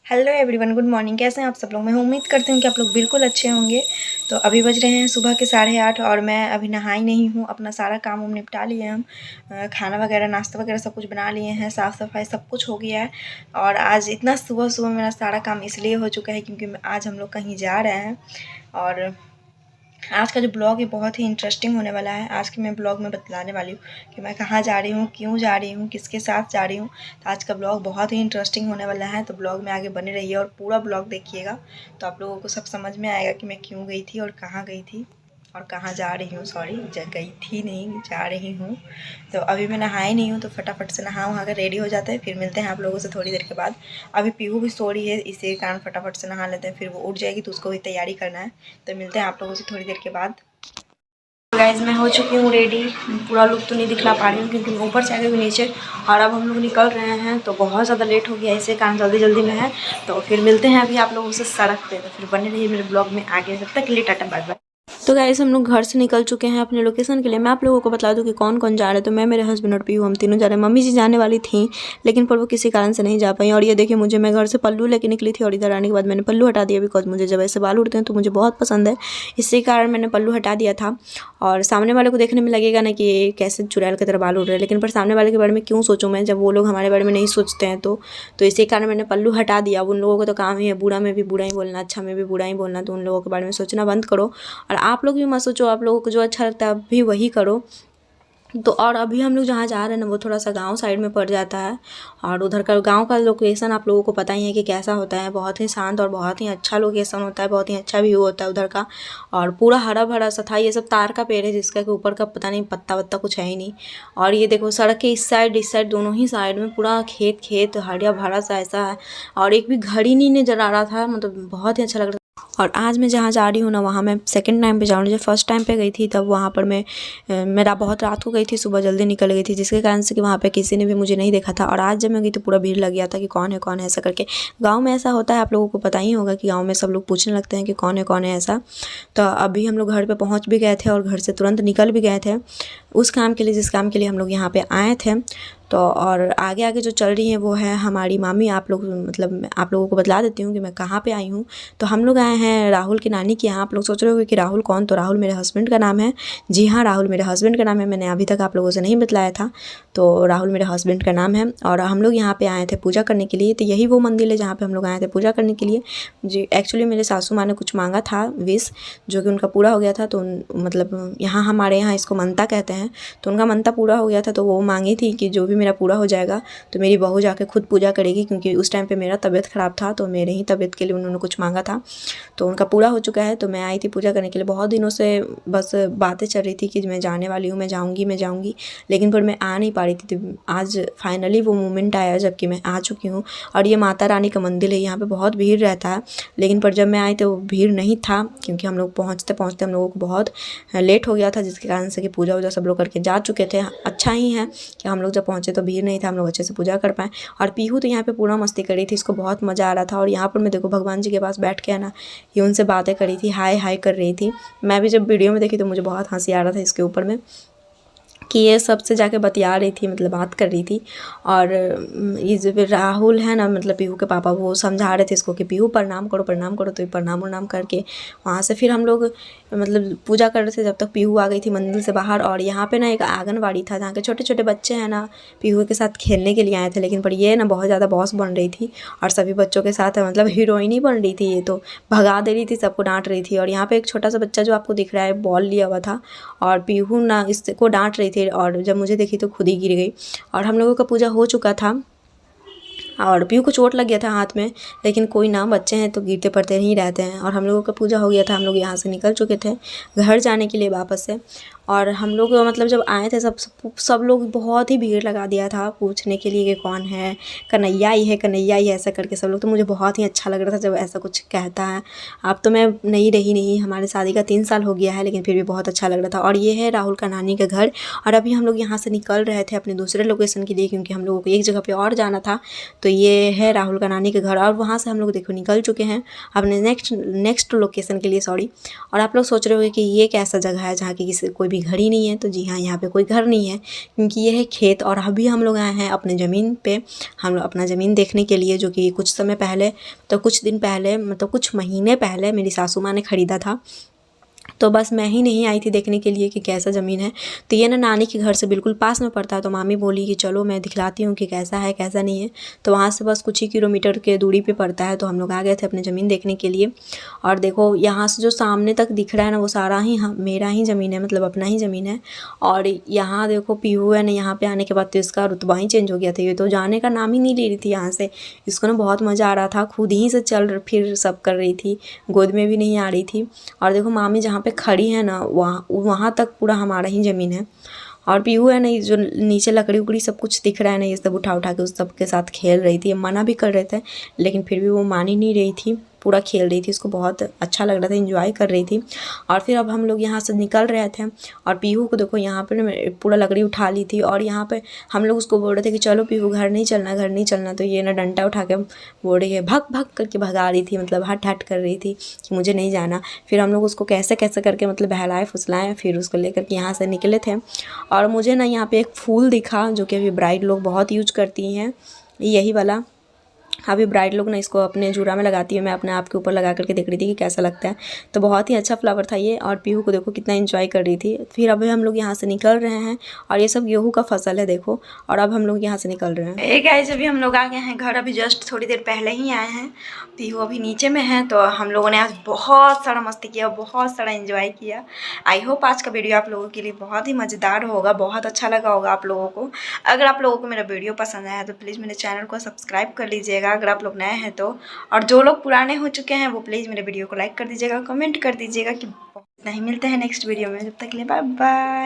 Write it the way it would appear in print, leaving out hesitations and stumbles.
Hello everyone, good morning. कैसे हैं आप सब लोग? मैं उम्मीद करती हूँ कि आप लोग बिल्कुल अच्छे होंगे। तो अभी बज रहे हैं सुबह के 8:30 और मैं अभी नहाई नहीं हूँ। अपना सारा काम हम निपटा लिए हम। खाना वगैरह, नाश्ता वगैरह सब कुछ बना लिए हैं। साफ़ सफाई सब कुछ हो गया है। और आज इतना सुबह सुबह मेरा सारा काम इसलिए हो चुका है क्योंकि आज हम लोग कहीं जा रहे हैं। और आज का जो ब्लॉग है बहुत ही इंटरेस्टिंग होने वाला है। आज के मैं ब्लॉग में बतलाने वाली हूँ कि मैं कहाँ जा रही हूँ, क्यों जा रही हूँ, किसके साथ जा रही हूँ। तो आज का ब्लॉग बहुत ही इंटरेस्टिंग होने वाला है। तो ब्लॉग में आगे बने रहिए और पूरा ब्लॉग देखिएगा, तो आप लोगों को सब समझ में आएगा कि मैं क्यों गई थी और कहाँ गई थी और कहाँ जा रही हूँ। सॉरी, गई थी नहीं, जा रही हूँ। तो अभी मैं नहाई नहीं हूँ, तो फटाफट से नहा वहाँ कर रेडी हो जाते हैं। फिर मिलते हैं आप लोगों से थोड़ी देर के बाद। अभी पीहू भी सो रही है, इसी कारण फटाफट से नहा लेते हैं, फिर वो उठ जाएगी तो उसको भी तैयारी करना है। तो मिलते हैं आप लोगों से थोड़ी देर के बाद। गाइज, मैं हो चुकी हूँ रेडी। पूरा लुक तो नहीं दिखला पा रही हूँ क्योंकि मैं ऊपर से आ गई नीचे और अब हम लोग निकल रहे हैं। तो बहुत ज़्यादा लेट हो गया, इसी कारण जल्दी जल्दी में है। तो फिर मिलते हैं अभी आप लोगों से सड़क पे। तो फिर बने रहिए मेरे ब्लॉग में आगे। तब तक के लिए टाटा बाय बाय। तो गाइस, हम लोग घर से निकल चुके हैं अपने लोकेशन के लिए। मैं आप लोगों को बता दूं कि कौन कौन जा रहे हैं। तो मैं, मेरे हस्बैंड और पीहू, हम तीनों जा रहे हैं। मम्मी जी जाने वाली थी लेकिन पर वो किसी कारण से नहीं जा पाई। और ये देखिए, मुझे, मैं घर से पल्लू लेके निकली थी और इधर आने के बाद मैंने पल्लू हटा दिया बिकॉज मुझे जब ऐसे बाल उड़ते हैं तो मुझे बहुत पसंद है। इसी कारण मैंने पल्लू हटा दिया था। और सामने वाले को देखने में लगेगा ना कि ये कैसे चुड़ैल की तरह बाल उड़ रहे हैं, लेकिन पर सामने वाले के बारे में क्यों सोचूं मैं जब वो लोग हमारे बारे में नहीं सोचते हैं। तो इसी कारण मैंने पल्लू हटा दिया। अब उन लोगों का तो काम ही है बुरा में भी बुरा ही बोलना, अच्छा में भी बुरा ही बोलना। तो उन लोगों के बारे में सोचना बंद करो और आप लोग भी मत सोचो। आप लोगों को जो अच्छा लगता है आप भी वही करो। तो और अभी हम लोग जहाँ जा रहे हैं ना वो थोड़ा सा गांव साइड में पड़ जाता है। और उधर का गांव का लोकेशन आप लोगों को पता ही है कि कैसा होता है। बहुत ही शांत और बहुत ही अच्छा लोकेशन होता है, बहुत ही अच्छा व्यू होता है उधर का। और पूरा हरा भरा सा था। ये सब तार का पेड़ है जिसका कि ऊपर का पता नहीं पत्ता वत्ता कुछ है ही नहीं। और ये देखो, सड़क के इस साइड दोनों ही साइड में पूरा खेत खेत हरा भरा सा ऐसा है। और एक भी घर ही नहीं नजर आ रहा था, मतलब बहुत ही अच्छा लग रहा था। और आज मैं जहाँ जा रही हूँ ना वहाँ मैं सेकंड टाइम पे जा रही हूँ। जब फर्स्ट टाइम पे गई थी तब वहाँ पर मेरा बहुत रात को गई थी, सुबह जल्दी निकल गई थी, जिसके कारण से कि वहाँ पे किसी ने भी मुझे नहीं देखा था। और आज जब मैं गई तो पूरा भीड़ लग गया था कि कौन है ऐसा करके। गाँव में ऐसा होता है, आप लोगों को पता ही होगा कि गाँव में सब लोग पूछने लगते हैं कि कौन है ऐसा। तो अभी हम लोग घर पर पहुँच भी गए थे और घर से तुरंत निकल भी गए थे उस काम के लिए जिस काम के लिए हम लोग यहाँ पर आए थे। तो और आगे आगे जो चल रही है वो है हमारी मामी। आप लोग, मतलब आप लोगों को बतला देती हूँ कि मैं कहाँ पे आई हूँ। तो हम लोग आए हैं राहुल की नानी के यहाँ। आप लोग सोच रहे होंगे कि राहुल कौन? तो राहुल मेरे हस्बैंड का नाम है। जी हाँ, राहुल मेरे हस्बैंड का नाम है। मैंने अभी तक आप लोगों से नहीं बतलाया था। तो राहुल मेरे हस्बैंड का नाम है और हम लोग यहाँ पे आए थे पूजा करने के लिए। तो यही वो मंदिर है जहाँ पे हम लोग आए थे पूजा करने के लिए। जी, एक्चुअली मेरे सासू माँ ने कुछ मांगा था विश, जो कि उनका पूरा हो गया था। तो मतलब यहाँ हमारे यहाँ इसको मनता कहते हैं। तो उनका मनता पूरा हो गया था, तो वो मांगी थी कि जो भी मेरा पूरा हो जाएगा तो मेरी बहू जाके खुद पूजा करेगी, क्योंकि उस टाइम पे मेरा तबीयत ख़राब था। तो मेरे ही तबीयत के लिए उन्होंने कुछ मांगा था। तो उनका पूरा हो चुका है। तो मैं आई थी पूजा करने के लिए। बहुत दिनों से बस बातें चल रही थी कि मैं जाने वाली हूँ, मैं जाऊँगी, लेकिन पर मैं आ नहीं पा रही थी। तो आज फाइनली वो मोमेंट आया जबकि मैं आ चुकी हूँ। और ये माता रानी का मंदिर है, यहाँ पर बहुत भीड़ रहता है। लेकिन पर जब मैं आई तो भीड़ नहीं था, क्योंकि हम लोग पहुँचते हम लोगों को बहुत लेट हो गया था, जिसके कारण से कि पूजा वूजा सब लोग करके जा चुके थे। अच्छा ही है कि हम लोग जब पहुँचे तो भीड़ नहीं था, हम लोग अच्छे से पूजा कर पाएँ। और पीहू तो यहाँ पे पूरा मस्ती कर रही थी, इसको बहुत मज़ा आ रहा था। और यहाँ पर मैं देखो भगवान जी के पास बैठ के है ना, ये उनसे बातें कर रही थी, हाय हाय कर रही थी। मैं भी जब वीडियो में देखी तो मुझे बहुत हंसी आ रहा था इसके ऊपर में कि ये सबसे जाके बतिया रही थी, मतलब बात कर रही थी। और ये जो राहुल है ना, मतलब पीहू के पापा, वो समझा रहे थे इसको कि पीहू प्रणाम करो। तो ये प्रणाम करके वहाँ से फिर हम लोग मतलब पूजा कर रहे थे जब तक पीहू आ गई थी मंदिर से बाहर। और यहाँ पे ना एक आंगनवाड़ी था जहाँ के छोटे छोटे बच्चे हैं ना पीहू के साथ खेलने के लिए आए थे। लेकिन पर ये ना बहुत ज़्यादा बॉस बन रही थी और सभी बच्चों के साथ मतलब हीरोइन ही बन रही थी। ये तो भगा दे रही थी, सबको डांट रही थी। और यहाँ पे एक छोटा सा बच्चा जो आपको दिख रहा है बॉल लिया हुआ था और पीहू ना इसको डांट रही थी। और जब मुझे देखी तो खुद ही गिर गई। और हम लोगों का पूजा हो चुका था और पीहू को चोट लग गया था हाथ में, लेकिन कोई ना, बच्चे हैं तो गिरते पड़ते ही रहते हैं। और हम लोगों का पूजा हो गया था, हम लोग यहाँ से निकल चुके थे घर जाने के लिए वापस से। और हम लोग मतलब जब आए थे सब लोग बहुत ही भीड़ लगा दिया था पूछने के लिए कि कौन है, कन्हैया ही है, कन्हैया ही है, ऐसा करके सब लोग। तो मुझे बहुत ही अच्छा लग रहा था जब ऐसा कुछ कहता है। अब तो मैं नहीं रही नहीं, हमारे शादी का 3 साल हो गया है, लेकिन फिर भी बहुत अच्छा लग रहा था। और ये है राहुल का नानी का घर। और अभी हम लोग यहाँ से निकल रहे थे अपने दूसरे लोकेशन के लिए, क्योंकि हम लोगों को एक जगह पे और जाना था। तो ये है राहुल का नानी का घर, और वहाँ से हम लोग देखो निकल चुके हैं अपने नेक्स्ट लोकेशन के लिए, सॉरी। और आप लोग सोच रहे होंगे कि ये कैसा जगह है जहाँ की किसी कोई भी घर ही नहीं है। तो जी हाँ, यहाँ पे कोई घर नहीं है, क्योंकि ये है खेत। और अभी हम लोग आए हैं अपने ज़मीन पे, हम लोग अपना ज़मीन देखने के लिए, जो कि कुछ समय पहले, तो कुछ दिन पहले, मतलब कुछ महीने पहले मेरी सासू माँ ने ख़रीदा था। तो बस मैं ही नहीं आई थी देखने के लिए कि कैसा ज़मीन है। तो ये ना नानी के घर से बिल्कुल पास में पड़ता है। तो मामी बोली कि चलो मैं दिखलाती हूँ कि कैसा है कैसा नहीं है। तो वहाँ से बस कुछ ही किलोमीटर के दूरी पे पड़ता है। तो हम लोग आ गए थे अपनी ज़मीन देखने के लिए। और देखो यहाँ से जो सामने तक दिख रहा है ना, वो सारा ही मेरा ही ज़मीन है, मतलब अपना ही ज़मीन है। और यहाँ देखो पीहू है ना, यहाँ पर आने के बाद तो इसका रुतबा ही चेंज हो गया था। ये तो जाने का नाम ही नहीं ले रही थी यहाँ से। इसको ना बहुत मज़ा आ रहा था, खुद ही से चल फिर सब कर रही थी, गोद में भी नहीं आ रही थी। और देखो मामी जहाँ पे खड़ी है ना, वहाँ तक पूरा हमारा ही ज़मीन है। और पीहू है ना, जो नीचे लकड़ी उकड़ी सब कुछ दिख रहा है ना, ये सब उठा उठा के उस सब के साथ खेल रही थी। मना भी कर रहे थे, लेकिन फिर भी वो मान ही नहीं रही थी, पूरा खेल रही थी। उसको बहुत अच्छा लग रहा था, एंजॉय कर रही थी। और फिर अब हम लोग यहाँ से निकल रहे थे, और पीहू को देखो यहाँ पर पूरा लकड़ी उठा ली थी। और यहाँ पे हम लोग उसको बोल रहे थे कि चलो पीहू घर नहीं चलना, घर नहीं चलना। तो ये ना डंडा उठा के बोल रही है, भग भग करके भगा रही थी, मतलब हट हट कर रही थी कि मुझे नहीं जाना। फिर हम लोग उसको कैसे कैसे करके मतलब बहलाए फुसलाएँ, फिर उसको लेकर के यहाँ से निकले थे। और मुझे ना यहाँ पे एक फूल दिखा, जो कि अभी ब्राइड लोग बहुत यूज करती हैं, यही वाला। अभी ब्राइड लोग ना इसको अपने जूड़ा में लगाती है, मैं अपने आप के ऊपर लगा करके देख रही थी कि कैसा लगता है। तो बहुत ही अच्छा फ्लावर था ये। और पीहू को देखो कितना एंजॉय कर रही थी। फिर अभी हम लोग यहाँ से निकल रहे हैं, और ये सब गेहूँ का फसल है देखो। और अब हम लोग यहाँ से निकल रहे हैं। गाइस अभी हम लोग आ गए हैं घर, अभी जस्ट थोड़ी देर पहले ही आए हैं। पीहू अभी नीचे में है। तो हम लोगों ने आज बहुत सारा मस्ती किया, बहुत सारा एंजॉय किया। आई होप आज का वीडियो आप लोगों के लिए बहुत ही मज़ेदार होगा, बहुत अच्छा लगा होगा आप लोगों को। अगर आप लोगों को मेरा वीडियो पसंद आया तो प्लीज़ मेरे चैनल को सब्सक्राइब कर लीजिएगा, अगर आप लोग नए हैं तो। और जो लोग पुराने हो चुके हैं वो प्लीज़ मेरे वीडियो को लाइक कर दीजिएगा, कमेंट कर दीजिएगा कि नहीं। मिलते हैं नेक्स्ट वीडियो में, जब तक के लिए बाय बाय।